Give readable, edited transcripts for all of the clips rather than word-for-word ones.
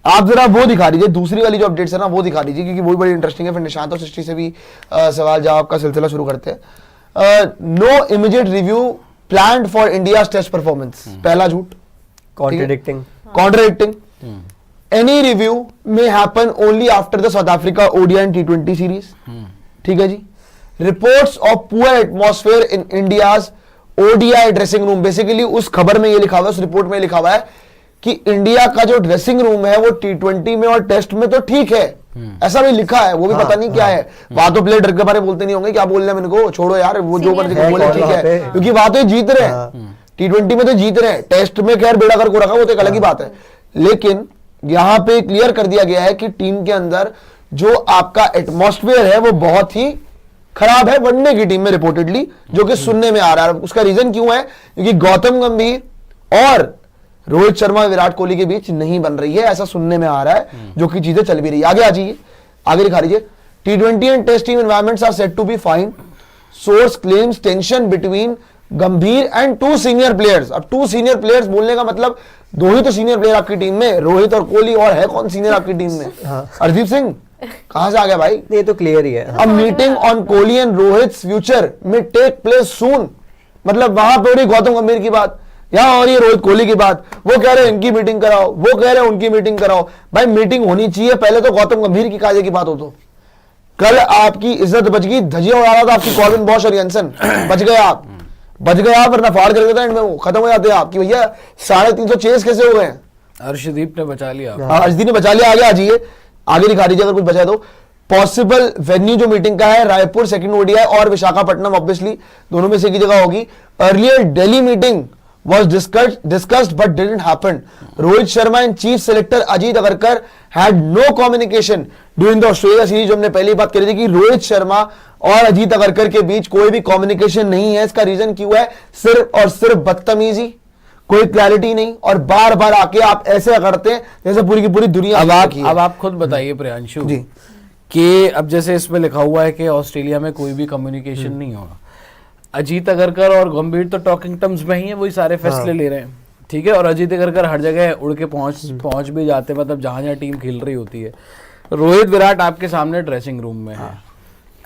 आप जरा वो दिखा दीजिए, दूसरी वाली जो अपडेट्स है ना वो दिखा दीजिए, क्योंकि वो भी बड़ी इंटरेस्टिंग है। फिर निशांत और सृष्टि से भी सवाल जवाब का सिलसिला शुरू करते हैं। No immediate review planned for India test performance, पहला झूठ, contradicting. Any review may happen only after the South Africa ODI and T20 series, ठीक है जी। Reports of poor atmosphere in India's ODI dressing room, basically उस खबर में ये लिखा हुआ है, उस रिपोर्ट में लिखा हुआ है कि इंडिया का जो ड्रेसिंग रूम है वो T20 में और टेस्ट में तो ठीक है, ऐसा भी लिखा है, वो भी पता नहीं क्या है। वहां तो प्लेयर डर के बारे बोलते नहीं होंगे क्या बोल रहे हैं, मेरे को छोड़ो यार, वो जो मर्जी बोले ठीक है, क्योंकि वहां तो जीत रहे हैं, T20 में तो जीत रहे हैं, टेस्ट में खैर बेड़ा कर को रखा, वो तो एक अलग ही बात है। लेकिन यहां पे क्लियर कर दिया गया है कि टीम के अंदर जो आपका एटमॉस्फेयर है वो बहुत ही खराब है, वनडे की टीम में रिपोर्टेडली, जो कि सुनने में आ रहा है। उसका रीजन क्यों है, क्योंकि गौतम गंभीर और रोहित शर्मा विराट कोहली के बीच नहीं बन रही है, ऐसा सुनने में आ रहा है, जो कि चीजें चल भी रही है। आगे आ जाइए, आगे दिखा दीजिए। T20 and test team environments are set to be fine, source claims tension between Gambhir and 2 senior players. अब 2 सीनियर प्लेयर्स बोलने का मतलब 2 ही तो सीनियर प्लेयर आपकी टीम में, रोहित और कोहली, और है कौन सीनियर आपकी टीम में? हरदीप सिंह कहां से आ गया भाई? ये तो क्लियर ही है। अब meeting on Kohli and Rohit future में टेक प्लेस सून, मतलब वहां पे हो रही गौतम गंभीर की बात, यहां हो रही है रोहित कोहली की बात, वो कह रहे हैं इनकी मीटिंग कराओ, वो कह रहे हैं उनकी मीटिंग कराओ। भाई मीटिंग होनी चाहिए पहले तो गौतम गंभीर की कायदे की बात हो तो। कल आपकी इज्जत बच गई, धजिया उड़ा रहा था आपकी कॉर्बिन बॉश और यंसन, बच गए आप, बच गए आप, वरना फाड़ कर देता एंड में खत्म हो जाते आप कि भैया 350 चेस कैसे हो गए? अर्शदीप ने बचा लिया। अर्शदीप ने बचा लिया। आगे आ जाइए, आगे दिखा दीजिए अगर कुछ बचा तो। पॉसिबल वेन्यू जो मीटिंग का है, रायपुर सेकंड ओडीआई और विशाखापट्टनम, ऑब्वियसली दोनों में से एक ही जगह होगी। Earlier Delhi meeting was discussed but didn't happen. Rohit Sharma and Chief Selector Ajit Agarkar had no communication during the Australia series। जो हमने पहली बात करी थी कि रोहित शर्मा और अजीत अगरकर के बीच कोई भी कम्युनिकेशन नहीं है। इसका रीजन क्यों है? सिर्फ और सिर्फ बदतमीजी, कोई क्लैरिटी नहीं, और बार बार आके आप ऐसे करते हैं जैसे पूरी की पूरी दुनिया। अब आप खुद बताइए प्रियांशु जी कि अब जैसे इसमें लिखा हुआ है कि ऑस्ट्रेलिया में कोई भी कम्युनिकेशन नहीं होगा। अजीत अगरकर और गंभीर तो टॉकिंग टर्म्स में ही है, वही सारे फैसले ले रहे हैं, ठीक है। और अजीत अगरकर हर जगह उड़ के पहुंच भी जाते हैं, मतलब जहां जहां टीम खेल रही होती है। रोहित विराट आपके सामने ड्रेसिंग रूम में है,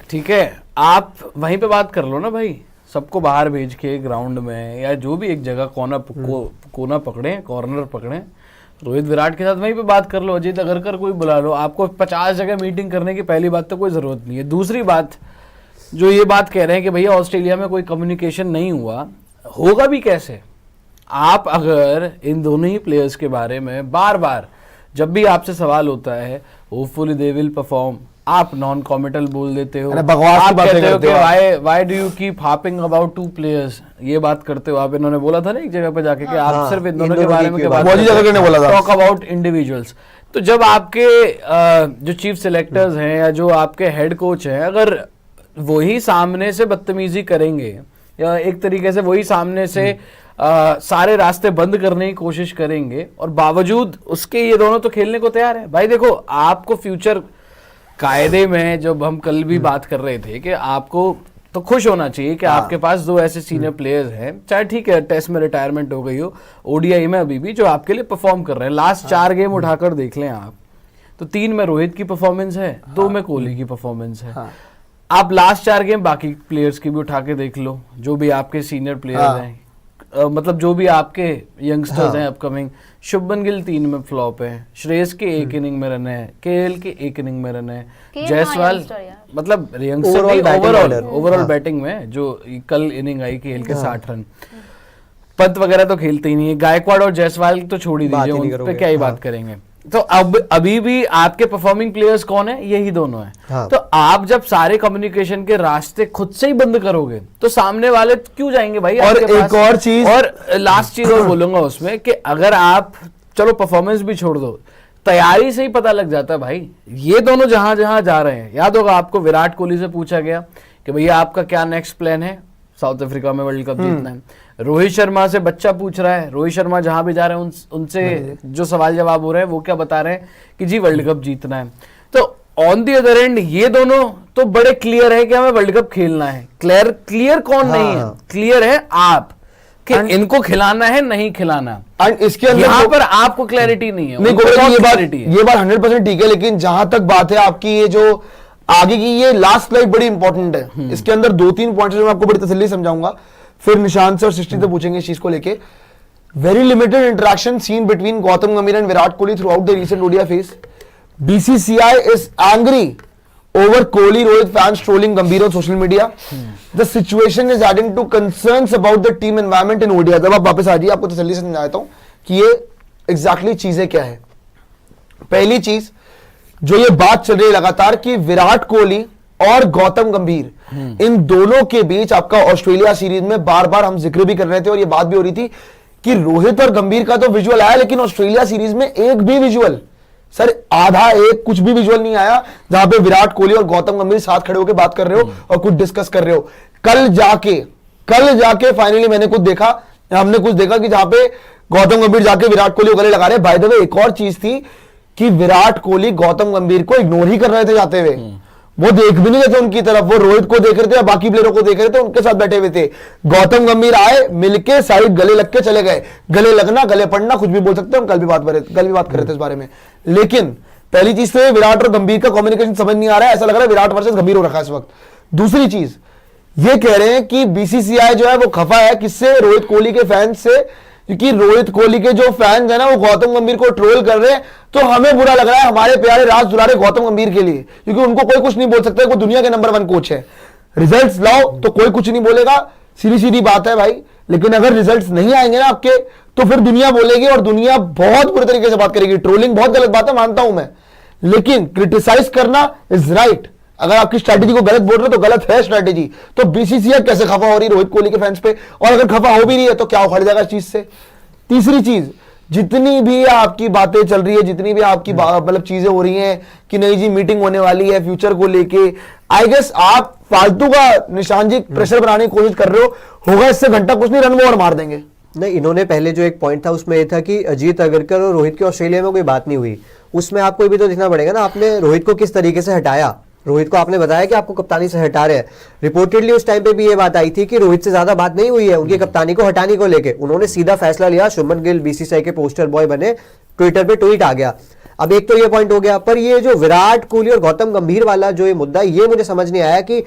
ठीक है, आप वहीं पे बात कर लो ना भाई, सबको बाहर भेज के ग्राउंड में या जो भी एक जगह कोना पकड़े, कॉर्नर पकड़े, रोहित विराट के साथ वहीं पे बात कर लो, अजीत अगरकर कोई बुला लो। आपको 50 जगह मीटिंग करने की पहली बात तो कोई जरूरत नहीं है। दूसरी बात, जो ये बात कह रहे हैं कि भैया ऑस्ट्रेलिया में कोई कम्युनिकेशन नहीं हुआ, होगा भी कैसे? आप अगर इन दोनों ही प्लेयर्स के बारे में बार बार जब भी आपसे सवाल होता है, होपफुली दे विल परफॉर्म, आप नॉन कॉमिटल बोल देते हो, आप कहते हो कि why do you keep harping about 2 players, ये बात करते हो आप। इन्होंने बोला था ना एक जगह पे जाके कि आप सिर्फ इन दोनों के बारे में टॉक अबाउट इंडिविजुअल्स। तो जब आपके जो चीफ सिलेक्टर्स हैं या जो आपके हेड कोच हैं, अगर वही सामने से बदतमीजी करेंगे या एक तरीके से वही सामने से सारे रास्ते बंद करने की कोशिश करेंगे, और बावजूद उसके ये दोनों तो खेलने को तैयार है। भाई देखो, आपको फ्यूचर कायदे में जब हम कल भी बात कर रहे थे कि आपको तो खुश होना चाहिए कि आपके पास 2 ऐसे सीनियर प्लेयर्स हैं, चाहे ठीक है टेस्ट में रिटायरमेंट हो गई हो, ओडीआई में अभी भी जो आपके लिए परफॉर्म कर रहे हैं। लास्ट 4 गेम उठाकर देख लें आप, तो 3 में रोहित की परफॉर्मेंस है, 2 में कोहली की परफॉर्मेंस है। आप लास्ट 4 गेम बाकी प्लेयर्स की भी उठा के देख लो, जो भी आपके सीनियर प्लेयर्स हैं, मतलब जो भी आपके यंगस्टर्स हैं अपकमिंग। शुभमन गिल 3 में फ्लॉप है, श्रेयस के 1 इनिंग में रन है, केएल के 1 इनिंग में रन है, जायसवाल मतलब ओवरऑल बैटिंग में जो कल इनिंग आई केएल के 60 रन। पंत वगैरह तो खेलते ही नहीं है, गायकवाड़ और जायसवाल तो छोड़ ही दीजिए, उन पे क्या ही बात करेंगे। तो अब अभी भी आपके परफॉर्मिंग प्लेयर्स कौन है? यही दोनों हैं। तो आप जब सारे कम्युनिकेशन के रास्ते खुद से ही बंद करोगे तो सामने वाले क्यों जाएंगे भाई? और एक और चीज, और लास्ट चीज और बोलूंगा उसमें कि अगर आप चलो परफॉर्मेंस भी छोड़ दो, तैयारी से ही पता लग जाता है भाई, ये दोनों जहां जहां जा रहे हैं। याद होगा आपको विराट कोहली से पूछा गया कि भैया आपका क्या नेक्स्ट प्लान है? साउथ अफ्रीका में वर्ल्ड कप जीतना है। रोहित शर्मा से बच्चा पूछ रहा है, रोहित शर्मा जहां भी जा रहे हैं उनसे जो सवाल जवाब हो रहे हैं वो क्या बता रहे हैं कि जी वर्ल्ड कप जीतना है। तो ऑन दी अदर एंड ये दोनों तो बड़े क्लियर है कि हमें वर्ल्ड कप खेलना है। क्लियर कौन नहीं है? क्लियर है आप। कि इनको खिलाना है नहीं खिलाना। एंड इसके अंदर यहाँ पर आपको क्लैरिटी नहीं है। नहीं उनको गोविंद, बहुत clarity है। ये बात 100% ठीक है, लेकिन जहां तक बात है आपकी ये जो आगे की ये लास्ट स्लाइड बड़ी इंपॉर्टेंट है। इसके अंदर 2-3 पॉइंट्स मैं आपको बड़ी तसल्ली समझाऊंगा, फिर निशांत से और सृष्टि से पूछेंगे इस चीज को लेके। Very limited interaction seen between Gautam Gambhir and Virat Kohli throughout the recent ODI phase. BCCI is angry over Kohli Rohit fans trolling Gambhir on social media. The situation is adding to concerns about the team environment in ODI. जब आप वापस आ जाइए, आपको तसल्ली से समझाता हूं कि ये एग्जैक्टली चीजें क्या है। पहली चीज जो ये बात चल रही है लगातार कि विराट कोहली और गौतम गंभीर इन दोनों के बीच आपका ऑस्ट्रेलिया सीरीज में बार बार हम जिक्र भी कर रहे थे और ये बात भी हो रही थी कि रोहित और गंभीर का तो विजुअल आया, लेकिन ऑस्ट्रेलिया सीरीज में एक भी विजुअल, सर आधा एक कुछ भी विजुअल नहीं आया जहां पे विराट कोहली और गौतम गंभीर साथ खड़े होकर बात कर रहे हो और कुछ डिस्कस कर रहे हो। कल जाके फाइनली मैंने कुछ देखा, हमने कुछ देखा कि जहां पे गौतम गंभीर जाके विराट कोहली को गले लगा रहे। बाय द वे एक और चीज थी कि विराट कोहली गौतम गंभीर को इग्नोर ही कर रहे थे जाते हुए, वो देख भी नहीं रहे थे उनकी तरफ, वो रोहित को देख रहे थे या बाकी प्लेयरों को देख रहे थे, उनके साथ बैठे हुए थे। गौतम गंभीर आए, मिलके साइड गले लग के चले गए। गले लगना, गले पड़ना कुछ भी बोल सकते हैं, हम कल भी बात कर रहे थे इस बारे में। लेकिन पहली चीज तो विराट और गंभीर का कम्युनिकेशन समझ नहीं आ रहा है, ऐसा लग रहा है विराट वर्सेस गंभीर हो रखा है इस वक्त। दूसरी चीज ये कह रहे हैं कि BCCI जो है वो खफा है किससे, रोहित कोहली के फैंस से, क्योंकि रोहित कोहली के जो फैंस है ना वो गौतम गंभीर को ट्रोल कर रहे हैं, तो हमें बुरा लग रहा है हमारे प्यारे राज दुलारे गौतम गंभीर के लिए, क्योंकि उनको कोई कुछ नहीं बोल सकता, वो दुनिया के नंबर 1 कोच है। रिजल्ट्स लाओ तो कोई कुछ नहीं बोलेगा, सीधी सीधी बात है भाई। लेकिन अगर रिजल्ट्स नहीं आएंगे ना आपके, तो फिर दुनिया बोलेगी और दुनिया बहुत बुरे तरीके से बात करेगी। ट्रोलिंग बहुत गलत बात है, मानता हूं मैं, लेकिन क्रिटिसाइज करना इज राइट। अगर आपकी स्ट्रैटेजी को गलत बोल रहे हो तो गलत है स्ट्रैटेजी। तो BCCI कैसे खफा हो रही है रोहित कोहली के फैंस पे, और अगर खफा हो भी रही है तो क्या उखड़ जाएगा इस चीज से। तीसरी चीज, जितनी भी आपकी बातें चल रही है, जितनी भी आपकी मतलब चीजें हो रही हैं कि नहीं जी मीटिंग होने वाली है फ्यूचर को लेके, आई गेस आप फालतू का निशान जी प्रेशर बनाने की कोशिश कर रहे हो, होगा इससे घंटा कुछ नहीं, रन वो और मार देंगे। नहीं, इन्होंने पहले जो एक पॉइंट था उसमें यह था कि अजीत अगरकर और रोहित की ऑस्ट्रेलिया में कोई बात नहीं हुई। उसमें आपको भी तो देखना पड़ेगा ना, आपने रोहित को किस तरीके से हटाया। रोहित को आपने बताया कि आपको कप्तानी से हटा रहे हैं। रिपोर्टेडली उस टाइम पे भी ये बात आई थी कि रोहित से ज्यादा बात नहीं हुई है उनकी कप्तानी को हटाने को लेके। उन्होंने सीधा फैसला लिया, शुभमन गिल BCCI के पोस्टर बॉय बने, ट्विटर पे ट्वीट आ गया। अब एक तो ये पॉइंट हो गया, पर ये जो विराट कोहली और गौतम गंभीर वाला जो ये मुद्दा, ये मुझे समझ नहीं आया कि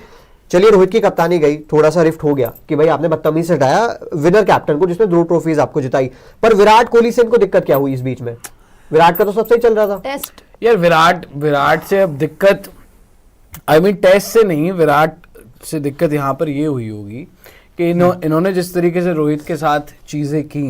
चलिए रोहित की कप्तानी गई, थोड़ा सा रिफ्ट हो गया कि भाई आपने बदतमीजी से हटाया विनर कैप्टन को जिसने 2 ट्रॉफीज आपको जिताई, पर विराट कोहली से इनको दिक्कत क्या हुई इस बीच में? विराट का तो सब सही चल रहा था। टेस्ट यार विराट से अब दिक्कत, टेस्ट से नहीं, विराट से दिक्कत यहाँ पर ये हुई होगी कि इन्होंने जिस तरीके से रोहित के साथ चीजें की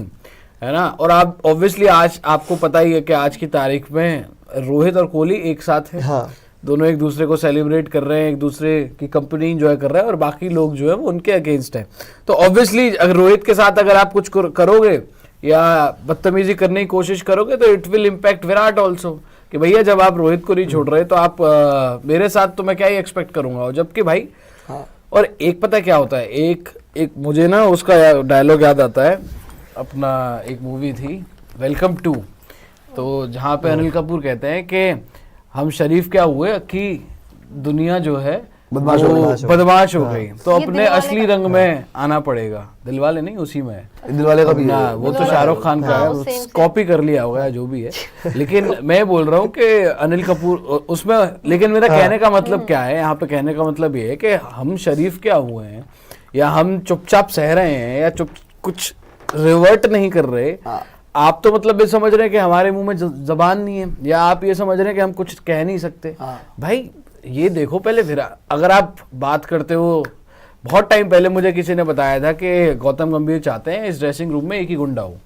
है ना, और आप ऑब्वियसली आज आपको पता ही है कि आज की तारीख में रोहित और कोहली एक साथ हैं। हाँ। दोनों एक दूसरे को सेलिब्रेट कर रहे हैं, एक दूसरे की कंपनी एंजॉय कर रहे हैं, और बाकी लोग जो है वो उनके अगेंस्ट है। तो ऑब्वियसली अगर रोहित के साथ अगर आप कुछ करोगे या बदतमीजी करने की कोशिश करोगे तो it will impact Virat also, कि भैया जब आप रोहित को नहीं छोड़ रहे तो आप मेरे साथ तो मैं क्या ही एक्सपेक्ट करूंगा। और जबकि भाई और एक पता क्या होता है, एक मुझे ना उसका डायलॉग याद आता है, अपना एक मूवी थी वेलकम टू, तो जहाँ पे अनिल कपूर कहते हैं कि हम शरीफ क्या हुए कि दुनिया जो है बदमाश हो गई, तो अपने असली रंग में आना पड़ेगा। दिलवाले नहीं, उसी में है दिलवाले का भी ना, वो तो शाहरुख खान का है, कॉपी कर लिया होगा जो भी है। लेकिन मैं बोल रहा हूँ कि अनिल कपूर उसमें, लेकिन मेरा कहने का मतलब क्या है यहाँ पे, कहने का मतलब ये है कि हम शरीफ क्या हुए हैं, या हम चुपचाप सह रहे हैं, या कुछ रिवर्ट नहीं कर रहे। आप तो मतलब ये समझ रहे हैं कि हमारे मुंह में जबान नहीं है, या आप ये समझ रहे हैं कि हम कुछ कह नहीं सकते। भाई ये देखो, पहले अगर आप बात करते हो, बहुत टाइम पहले मुझे किसी ने बताया था कि गौतम गंभीर चाहते हैं इस ड्रेसिंग रूम में एक ही गुंडा हो।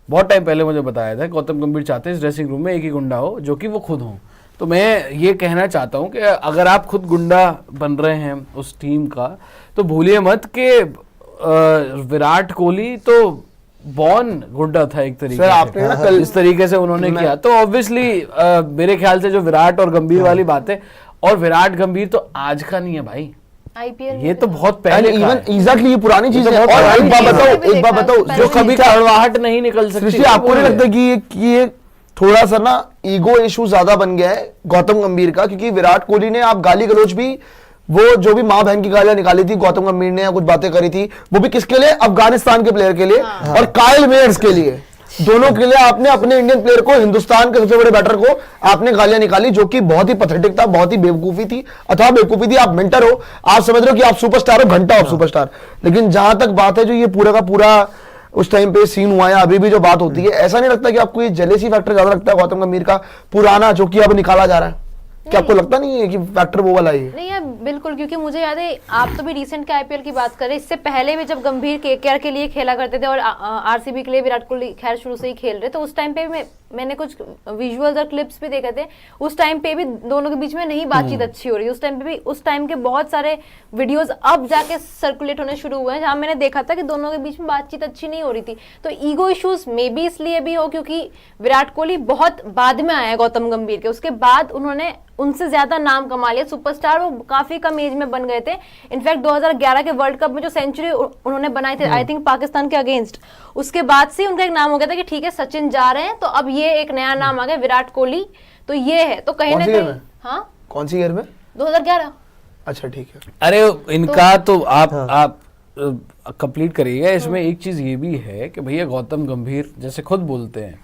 बहुत टाइम पहले मुझे बताया था गौतम गंभीर चाहते हैं इस ड्रेसिंग रूम में एक ही गुंडा हो, जो कि वो खुद हो। तो मैं ये कहना चाहता हूँ कि अगर आप खुद गुंडा बन रहे हैं उस टीम का, तो भूलिए मत कि विराट कोहली तो बॉर्न गुंडा था एक तरीके से। आपने ना कल इस तरीके से उन्होंने किया, तो ऑब्वियसली मेरे ख्याल से जो विराट और गंभीर वाली बात है, और विराट गंभीर तो आज का नहीं है भाई, IPL ये तो बहुत पहले का है। एग्जैक्टली ये पुरानी चीज है। बहुत और पुरानी एक बात बताओ जो कभी कड़वाहट नहीं निकल सकती। सृष्टि, आपको नहीं लगता कि ये थोड़ा सा ना ईगो इशू ज्यादा बन गया है गौतम गंभीर का? क्योंकि विराट कोहली ने आप गाली गलौज भी वो जो भी माँ बहन की गालियां निकाली थी गौतम गंभीर ने या कुछ बातें करी थी, वो भी किसके लिए, अफगानिस्तान के प्लेयर के लिए और काइल मेयर्स के लिए, दोनों के लिए आपने अपने इंडियन प्लेयर को, हिंदुस्तान के सबसे बड़े बैटर को आपने गालियां निकाली, जो कि बहुत ही पथेटिक था, बहुत ही बेवकूफी थी, अथवा बेवकूफी थी। आप मेंटर हो, आप समझ रहे हो कि आप सुपरस्टार हो, घंटा हो सुपरस्टार, लेकिन जहां तक बात है जो ये पूरा का पूरा उस टाइम पे सीन हुआ है, अभी भी जो बात होती है, ऐसा नहीं लगता कि आपको ये जेलेसी फैक्टर ज्यादा लगता है गौतम गंभीर का पुराना, जो कि अब निकाला जा रहा है? क्या आपको लगता नहीं है कि फैक्टर वो वाला ही है? नहीं यार बिल्कुल, क्योंकि मुझे याद है आप तो भी रिसेंट के आईपीएल की बात कर रहे हैं, इससे पहले भी जब गंभीर केकेआर के लिए खेला करते थे और आरसीबी के लिए विराट कोहली खैर शुरू से ही खेल रहे, तो उस टाइम पे मैंने कुछ विजुअल्स और क्लिप्स भी देखे थे, उस टाइम पे भी दोनों के बीच में नहीं बातचीत अच्छी हो रही, उस टाइम पे भी उस टाइम के बहुत सारे वीडियोस अब जाके सर्कुलेट होने शुरू हुए हैं जहां मैंने देखा था कि दोनों के बीच में बातचीत अच्छी नहीं हो रही थी। तो ईगो इश्यूज मे बी इसलिए भी हो क्योंकि विराट कोहली बहुत बाद में आया गौतम गंभीर के, उसके बाद उन्होंने उनसे ज्यादा नाम कमा लिया, सुपरस्टार वो काफी कम एज में बन गए थे। इनफैक्ट 2011 के वर्ल्ड कप में जो सेंचुरी उन्होंने बनाए थे आई थिंक पाकिस्तान के अगेंस्ट, उसके बाद से उनका एक नाम हो गया था कि ठीक है सचिन जा रहे हैं, तो अब ये एक नया नाम आ गया विराट कोहली, तो ये है। तो कहीं ना कहीं हाँ कौन सी ईयर में? 2011। अच्छा ठीक है। अरे इनका तो आप कंप्लीट करिएगा, इसमें एक चीज ये भी है कि भैया गौतम गंभीर जैसे खुद बोलते हैं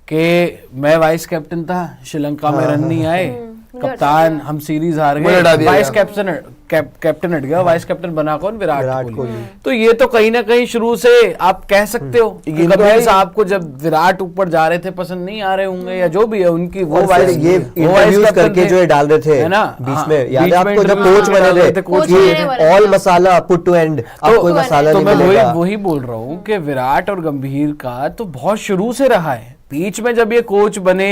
कि मैं वाइस कैप्टन था, श्रीलंका में रन नहीं आए, कप्तान, हम सीरीज हार गए, वाइस कैप्टन हट गया, वाइस कैप्टन बना कौन? विराट कोहली। तो ये तो कहीं ना कहीं शुरू से आप कह सकते हो कपिल साहब को जब विराट ऊपर जा रहे थे पसंद नहीं आ रहे होंगे या जो भी है उनकी वो वाइस ये इंटरव्यूज करके जो डाल रहे थे, है ना, बीच में याद है आपको जब कोच बने थे, all masala put to end, अब कोई मसाला नहीं मिलेगा। वही बोल रहा हूँ कि विराट और गंभीर का तो बहुत शुरू से रहा है, बीच में जब ये कोच बने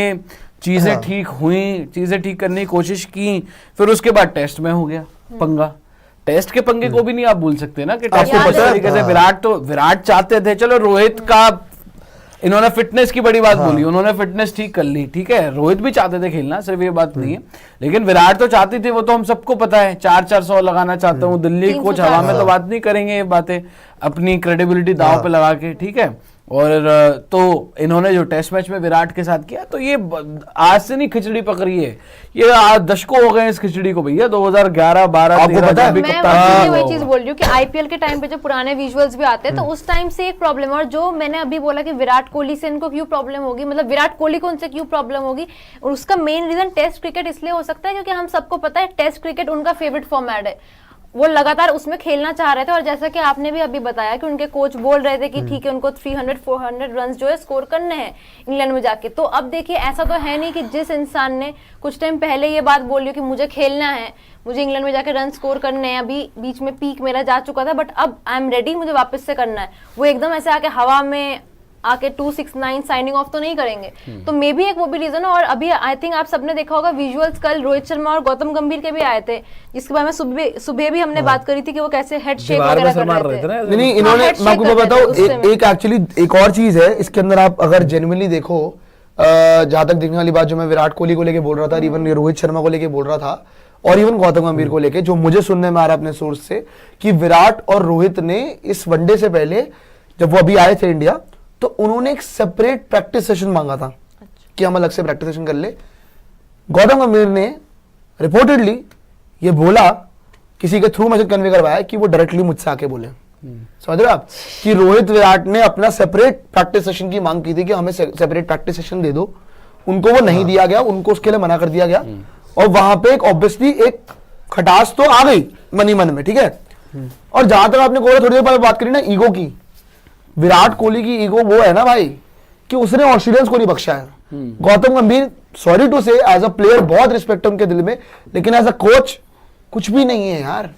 चीजें ठीक हुई, चीजें ठीक करने की कोशिश की, फिर उसके बाद टेस्ट में हो गया पंगा। टेस्ट के पंगे को भी नहीं आप भूल सकते ना कि टेस्ट में तरीके से विराट चाहते थे, चलो रोहित का इन्होंने फिटनेस की बड़ी बात बोली, उन्होंने फिटनेस ठीक कर ली, ठीक है, रोहित भी चाहते थे खेलना, सिर्फ ये बात नहीं है, लेकिन विराट तो चाहती थी, वो तो हम सबको पता है, 400 लगाना चाहता हूँ, दिल्ली कोच हवा में तो बात नहीं करेंगे ये बातें, अपनी क्रेडिबिलिटी दांव पे लगा के, ठीक है। और तो इन्होंने जो टेस्ट मैच में विराट के साथ किया, तो ये आज से नहीं खिचड़ी पकड़ी है, ये आज दशकों हो गए इस खिचड़ी को भैया, 2011, 12, 13 भी मैं वही चीज बोल रही हूँ कि आईपीएल के टाइम पे जो पुराने विजुअल्स भी आते हैं तो उस टाइम से एक प्रॉब्लम, और जो मैंने अभी बोला कि विराट कोहली से इनको क्यों प्रॉब्लम होगी, मतलब विराट कोहली को उनसे क्यों प्रॉब्लम होगी, और उसका मेन रीजन टेस्ट क्रिकेट इसलिए हो सकता है क्योंकि हम सबको पता है टेस्ट क्रिकेट उनका फेवरेट फॉर्मेट है, वो लगातार उसमें खेलना चाह रहे थे, और जैसा कि आपने भी अभी बताया कि उनके कोच बोल रहे थे कि ठीक है उनको 300-400 रन जो है स्कोर करने हैं इंग्लैंड में जाके। तो अब देखिए ऐसा तो है नहीं कि जिस इंसान ने कुछ टाइम पहले ये बात बोली कि मुझे खेलना है, मुझे इंग्लैंड में जाके रन स्कोर करने हैं, अभी बीच में पीक मेरा जा चुका था बट अब आई एम रेडी, मुझे वापस से करना है, वो एकदम ऐसे आके हवा में आके 269 साइनिंग ऑफ तो नहीं करेंगे। तो मे बी एक वो भी रीजन है। और अभी आई थिंक आप सबने देखा होगा विजुअल्स, कल रोहित शर्मा और गौतम गंभीर के भी आए थे, जिसके बारे में सुबह भी हमने बात करी थी कि वो कैसे हेड शेक वगैरह कर रहे थे। नहीं इन्होंने, मैं आपको बताऊं एक एक्चुअली एक और चीज है इसके अंदर, आप अगर जेन्युइनली देखो, जहां तक देखने वाली बात जो मैं विराट कोहली को लेके बोल रहा था, इवन रोहित शर्मा को लेके बोल रहा था, और इवन गौतम गंभीर को लेके, जो मुझे सुनने में आ रहा है अपने सोर्स से कि विराट और रोहित ने इस वनडे से पहले जब वो अभी आए थे इंडिया, तो उन्होंने एक सेपरेट प्रैक्टिस सेशन मांगा था कि हम अलग से प्रैक्टिस सेशन कर ले। गौतम गंभीर ने रिपोर्टेडली ये बोला, किसी के थ्रू मैसेज कन्वे करवाया कि वो डायरेक्टली मुझसे आके बोले, समझ रहे आप, कि रोहित विराट ने अपना सेपरेट प्रैक्टिस सेशन की मांग की थी कि हमें सेपरेट प्रैक्टिस सेशन दे दो, उनको वो नहीं दिया गया, उनको उसके लिए मना कर दिया गया, और वहां पे एक ऑब्वियसली एक खटास तो आ गई मन ही मन में, ठीक है। और जहां तक आपने थोड़ी देर पहले बात करी ना ईगो की, विराट कोहली की ईगो वो है ना भाई कि उसने ऑस्ट्रेलियंस को नहीं बख्शा है। गौतम गंभीर सॉरी टू से एज अ प्लेयर बहुत रिस्पेक्ट है उनके दिल में, लेकिन एज अ कोच कुछ भी नहीं है यार।